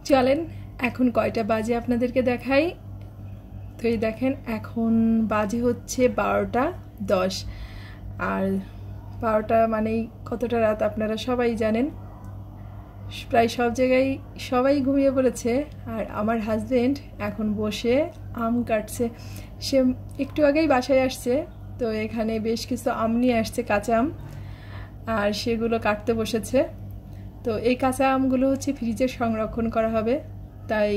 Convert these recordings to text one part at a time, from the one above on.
চলেন এখন কয়টা বাজে আপনাদেরকে দেখাই। তো এই দেখেন এখন বাজে হচ্ছে 12:10। আর 12টা মানেই কতটা রাত আপনারা সবাই জানেন। প্রায় সব জায়গায় সবাই ঘুমিয়ে পড়েছে। আর আমার হাজবেন্ড এখন বসে আম কাটছে। সে একটু আগেই বাসায় আসছে, তো এখানে বেশ কিছু আম নিয়ে আসছে, কাঁচা আম, আর সেগুলো কাটতে বসেছে। তো এই কাঁচা আমগুলো হচ্ছে ফ্রিজে সংরক্ষণ করা হবে, তাই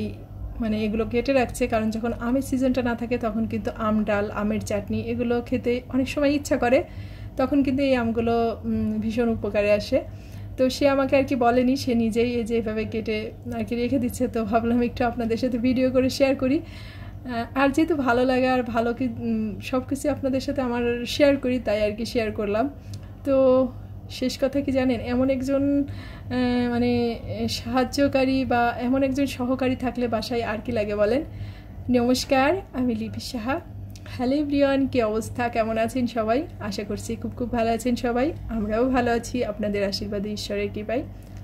মানে এগুলো কেটে রাখছে, কারণ যখন আমের সিজনটা না থাকে তখন কিন্তু আম ডাল, আমের চাটনি এগুলো খেতে অনেক সময় ইচ্ছা করে, তখন কিন্তু এই আমগুলো ভীষণ উপকারে আসে। তো সে আমাকে আর কি বলেনি, সে নিজেই এই যে এভাবে কেটে আর কি রেখে দিচ্ছে। তো ভাবলাম একটু আপনাদের সাথে ভিডিও করে শেয়ার করি। আর যেহেতু ভালো লাগে আর ভালো কি সব কিছু আপনাদের সাথে আমার শেয়ার করি, তাই আর কি শেয়ার করলাম। তো শেষ কথা কি জানেন, এমন একজন মানে সাহায্যকারী বা এমন একজন সহকারী থাকলে বাসায় আর কি লাগে বলেন। নমস্কার, আমি লিপি সাহা। হ্যালো এভরিওয়ান, কী অবস্থা, কেমন আছেন সবাই? আশা করছি খুব খুব ভালো আছেন সবাই। আমরাও ভালো আছি আপনাদের আশীর্বাদে, ঈশ্বরের কৃপায়।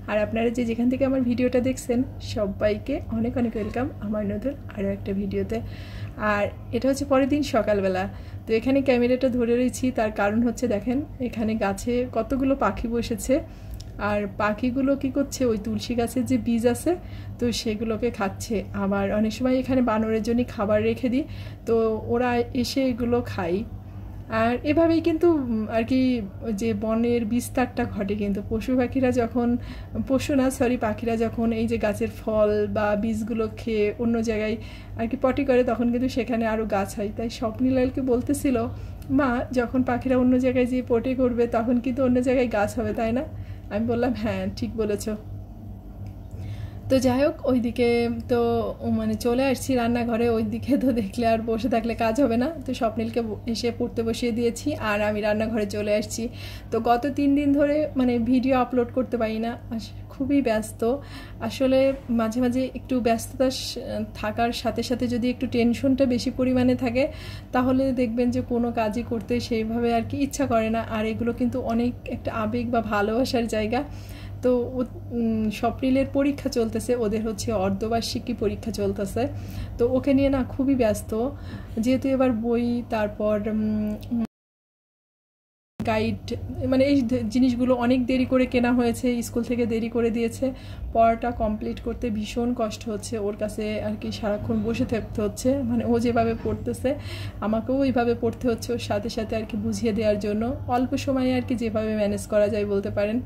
আর আপনারা যে যেখান থেকে আমার ভিডিওটা দেখছেন সবাইকে অনেক অনেক ওয়েলকাম আমার নতুন আরও একটা ভিডিওতে। আর এটা হচ্ছে পরের দিন সকালবেলা। তো এখানে ক্যামেরাটা ধরে রয়েছি, তার কারণ হচ্ছে দেখেন এখানে গাছে কতগুলো পাখি বসেছে। আর পাখিগুলো কি করছে, ওই তুলসী গাছের যে বীজ আছে তো সেগুলোকে খাচ্ছে। আবার অনেক সময় এখানে বানরের জন্য খাবার রেখে দিই, তো ওরা এসে এগুলো খায়। আর এভাবেই কিন্তু আর কি যে বনের বিস্তারটা ঘটে। কিন্তু পশু পাখিরা যখন পাখিরা যখন এই যে গাছের ফল বা বীজগুলো খেয়ে অন্য জায়গায় আর কি পটি করে, তখন কিন্তু সেখানে আরও গাছ হয়। তাই স্বপ্নীলালকে বলতেছিল, মা যখন পাখিরা অন্য জায়গায় যেয়ে পটি করবে তখন কিন্তু অন্য জায়গায় গাছ হবে, তাই না? আমি বললাম হ্যাঁ ঠিক বলেছো। তো যাই হোক, ওইদিকে তো মানে চলে আসছি রান্নাঘরে। ওইদিকে তো দেখলে আর বসে থাকলে কাজ হবে না, তো স্বপ্নীলকে এসে পড়তে বসিয়ে দিয়েছি আর আমি রান্নাঘরে চলে আসছি। তো গত 3 দিন ধরে মানে ভিডিও আপলোড করতে পারি না, খুবই ব্যস্ত। আসলে মাঝে মাঝে একটু ব্যস্ততা থাকার সাথে সাথে যদি একটু টেনশনটা বেশি পরিমাণে থাকে, তাহলে দেখবেন যে কোনো কাজই করতে সেইভাবে আর কি ইচ্ছা করে না। আর এগুলো কিন্তু অনেক একটা আবেগ বা ভালোবাসার জায়গা। তো স্বপ্নীলের পরীক্ষা চলতেছে, ওদের হচ্ছে অর্ধবার্ষিকী পরীক্ষা চলতেছে। তো ওকে নিয়ে না খুবই ব্যস্ত, যেহেতু এবার বই, তারপর গাইড, মানে এই জিনিসগুলো অনেক দেরি করে কেনা হয়েছে, স্কুল থেকে দেরি করে দিয়েছে। পড়াটা কমপ্লিট করতে ভীষণ কষ্ট হচ্ছে ওর কাছে আর কি, সারাক্ষণ বসে থাকতে হচ্ছে। মানে ও যেভাবে পড়তেছে আমাকেও ওইভাবে পড়তে হচ্ছে ওর সাথে সাথে আর কি, বুঝিয়ে দেওয়ার জন্য অল্প সময়ে আর কি যেভাবে ম্যানেজ করা যায় বলতে পারেন।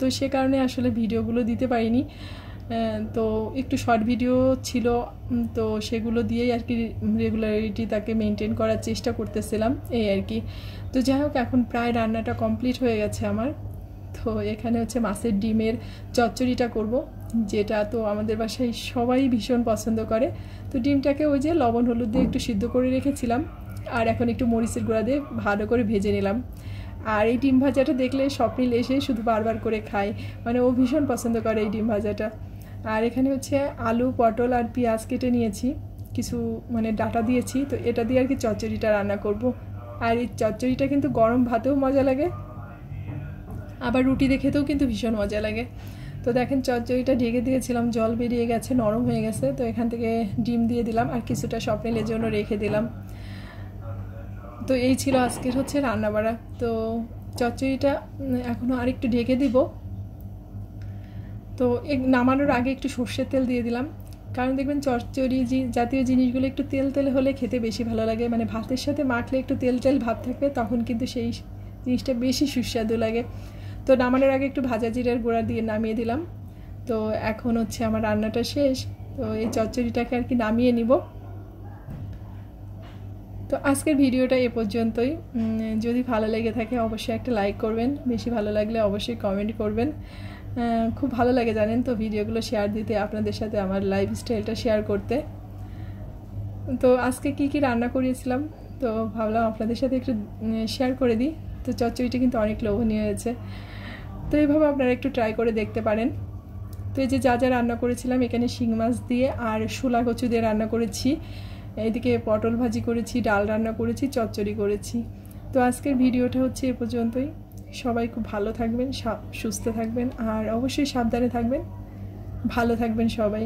তো সে কারণে আসলে ভিডিওগুলো দিতে পারিনি। তো একটু শর্ট ভিডিও ছিল, তো সেগুলো দিয়েই আর কি রেগুলারিটি তাকে মেনটেন করার চেষ্টা করতেছিলাম, এই আর কি। তো যাই হোক, এখন প্রায় রান্নাটা কমপ্লিট হয়ে গেছে আমার। তো এখানে হচ্ছে মাছের ডিমের চচ্চড়িটা করব, যেটা তো আমাদের বাসায় সবাই ভীষণ পছন্দ করে। তো ডিমটাকে ওই যে লবণ হলুদ দিয়ে একটু সিদ্ধ করে রেখেছিলাম, আর এখন একটু মরিচের গুঁড়া দিয়ে ভালো করে ভেজে নিলাম। আর এই ডিম ভাজাটা দেখলে স্বপ্নীল এসে শুধু বারবার করে খায়, মানে ও ভীষণ পছন্দ করে এই ডিম ভাজাটা। আর এখানে হচ্ছে আলু, পটল আর পেঁয়াজ কেটে নিয়েছি, কিছু মানে ডাটা দিয়েছি। তো এটা দিয়ে আর কি চচ্চড়িটা রান্না করব। আর এই চচ্চড়িটা কিন্তু গরম ভাতেও মজা লাগে, আবার রুটি দিয়ে খেতেও কিন্তু ভীষণ মজা লাগে। তো দেখেন চচ্চড়িটা ঢেকে দিয়েছিলাম, জল বেরিয়ে গেছে, নরম হয়ে গেছে। তো এখান থেকে ডিম দিয়ে দিলাম আর কিছুটা স্বপ্নীলের জন্য রেখে দিলাম। তো এই ছিল আজকের হচ্ছে রান্নাবাড়া। তো চচ্চড়িটা এখনও আরেকটু ঢেকে দিব। তো নামানোর আগে একটু সর্ষের তেল দিয়ে দিলাম, কারণ দেখবেন চচ্চড়ি জাতীয় জিনিসগুলো একটু তেল তেল হলে খেতে বেশি ভালো লাগে। মানে ভাতের সাথে মাখলে একটু তেল তেল ভাব থাকবে, তখন কিন্তু সেই জিনিসটা বেশি সুস্বাদু লাগে। তো নামানোর আগে একটু ভাজা জিরার গুঁড়া দিয়ে নামিয়ে দিলাম। তো এখন হচ্ছে আমার রান্নাটা শেষ, তো এই চচ্চড়িটাকে আর কি নামিয়ে নিব। তো আজকের ভিডিওটা এ পর্যন্তই। যদি ভালো লেগে থাকে অবশ্যই একটা লাইক করবেন, বেশি ভালো লাগলে অবশ্যই কমেন্ট করবেন। খুব ভালো লাগে জানেন তো ভিডিওগুলো শেয়ার দিতে, আপনাদের সাথে আমার লাইফস্টাইলটা শেয়ার করতে। তো আজকে কি রান্না করিয়েছিলাম, তো ভাবলাম আপনাদের সাথে একটু শেয়ার করে দিই। তো চচ্চড়িটা কিন্তু অনেক লোভনীয় হয়েছে, তো এইভাবে আপনারা একটু ট্রাই করে দেখতে পারেন। তো এই যে যা যা রান্না করেছিলাম, এখানে শিং মাছ দিয়ে আর শোলা কচু দিয়ে রান্না করেছি, এইদিকে পটল ভাজি করেছি, ডাল রান্না করেছি, চচ্চড়ি করেছি। তো আজকের ভিডিওটা হচ্ছে এ পর্যন্তই। সবাই খুব ভালো থাকবেন, সুস্থ থাকবেন, আর অবশ্যই সাবধানে থাকবেন, ভালো থাকবেন সবাই।